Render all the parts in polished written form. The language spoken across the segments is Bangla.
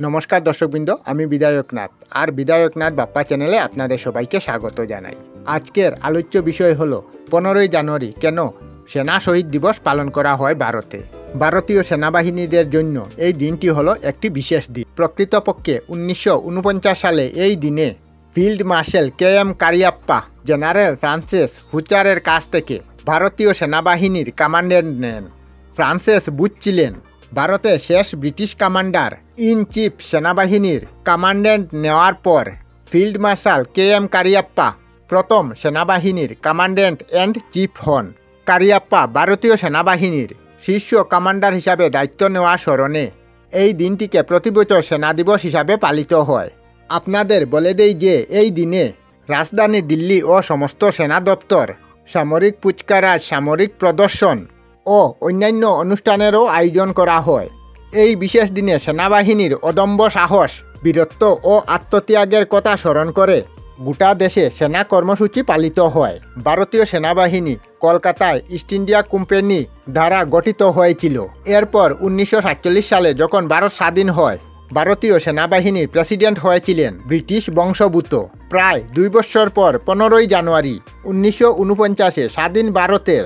নমস্কার দর্শকবৃন্দ, আমি বিধায়কনাথ আর বিধায়কনাথ বাপ্পা চ্যানেলে আপনাদের সবাইকে স্বাগত জানাই। আজকের আলোচ্য বিষয় হলো 15ই জানুয়ারি কেন সেনা শহীদ দিবস পালন করা হয় ভারতে। ভারতীয় সেনাবাহিনীদের জন্য এই দিনটি হলো একটি বিশেষ দিন। প্রকৃতপক্ষে 1949 সালে এই দিনে field marshal KM Cariappa general Francis হুচারের কাছ থেকে ভারতীয় সেনাবাহিনীর কমান্ড্যান্ট নেন। ফ্রান্সিস বুচ ছিলেন ভারতের শেষ ব্রিটিশ কমান্ডার ইন চিফ। সেনাবাহিনীর কমান্ড্যান্ট নেওয়ার পর ফিল্ড মার্শাল KM কারিয়াপ্পা প্রথম সেনাবাহিনীর কমান্ড্যান্ট অ্যান্ড চিফ হন। কারিয়াপ্পা ভারতীয় সেনাবাহিনীর শীর্ষ কমান্ডার হিসাবে দায়িত্ব নেওয়ার স্মরণে এই দিনটিকে প্রতি বছর সেনা দিবস হিসাবে পালিত হয়। আপনাদের বলে দেই যে এই দিনে রাজধানী দিল্লি ও সমস্ত সেনা দপ্তর সামরিক কুচকাওয়াজ, সামরিক প্রদর্শন ও অন্যান্য অনুষ্ঠানেরও আয়োজন করা হয়। এই বিশেষ দিনে সেনাবাহিনীর অদম্য সাহস, বীরত্ব ও আত্মত্যাগের কথা স্মরণ করে গোটা দেশে সেনা কর্মসূচি পালিত হয়। ভারতীয় সেনাবাহিনী কলকাতায় ইস্ট ইন্ডিয়া কোম্পানি দ্বারা গঠিত হয়েছিল। এরপর 1947 সালে যখন ভারত স্বাধীন হয়, ভারতীয় সেনাবাহিনীর প্রেসিডেন্ট হয়েছিলেন ব্রিটিশ বংশোদ্ভূত। প্রায় 2 বছর পর 15ই জানুয়ারি 1949-এ স্বাধীন ভারতের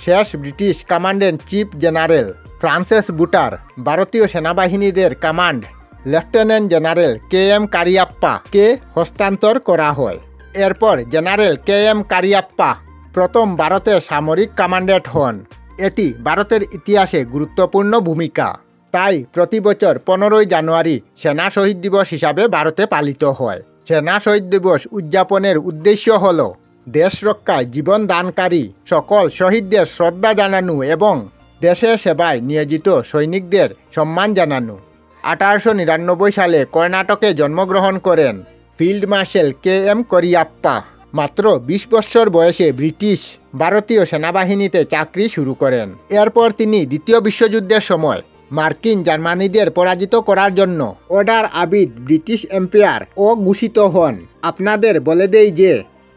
শেষ British commandant chief general Francis Bucher ভারতীয় সেনাবাহিনীদের কমান্ড লেফটেন্যান্ট জেনারেল KM কারিয়াপ্পাকে হস্তান্তর করা হয়। এরপর জেনারেল KM কারিয়াপ্পা প্রথম ভারতের সামরিক কমান্ড্যান্ট হন। এটি ভারতের ইতিহাসে গুরুত্বপূর্ণ ভূমিকা। তাই প্রতি বছর 15ই জানুয়ারি সেনা শহীদ দিবস হিসাবে ভারতে পালিত হয়। সেনা শহীদ দিবস উদযাপনের উদ্দেশ্য হল দেশ রক্ষায় জীবন দানকারী সকল শহীদদের শ্রদ্ধা জানানো এবং দেশের সেবায় নিয়োজিত সৈনিকদের সম্মান জানানো। 1899 সালে কর্ণাটকে জন্মগ্রহণ করেন ফিল্ড মার্শাল KM কারিয়াপ্পা। মাত্র 20 বছর বয়সে ব্রিটিশ ভারতীয় সেনাবাহিনীতে চাকরি শুরু করেন। এরপর তিনি দ্বিতীয় বিশ্বযুদ্ধের সময় মার্কিন জার্মানিদের পরাজিত করার জন্য অর্ডার আবিদ ব্রিটিশ এম্পায়ার ও ঘোষিত হন। আপনাদের বলে দেই যে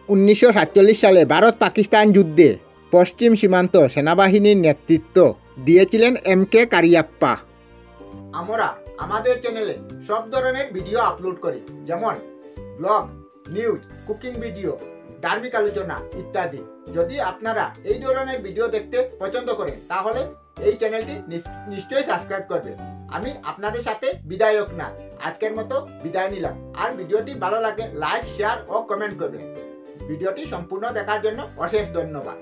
1947 সালে ভারত পাকিস্তান যুদ্ধে পশ্চিম সীমান্ত সেনাবাহিনীর নেতৃত্ব দিয়েছিলেন MK কারিয়াপ্পা। আমরা আমাদের চ্যানেলে সব ধরনের ভিডিও আপলোড করি, যেমন ব্লগ, নিউজ, কুকিং ভিডিও, ধার্মিক আলোচনা ইত্যাদি। যদি আপনারা এই ধরনের ভিডিও দেখতে পছন্দ করেন তাহলে এই চ্যানেলটি নিশ্চয়ই সাবস্ক্রাইব করবেন। আমি আপনাদের সাথে বিধায়কনাথ আজকের মতো বিদায় নিলাম। আর ভিডিওটি ভালো লাগে লাইক, শেয়ার ও কমেন্ট করবেন। ভিডিওটি সম্পূর্ণ দেখার জন্য অশেষ ধন্যবাদ।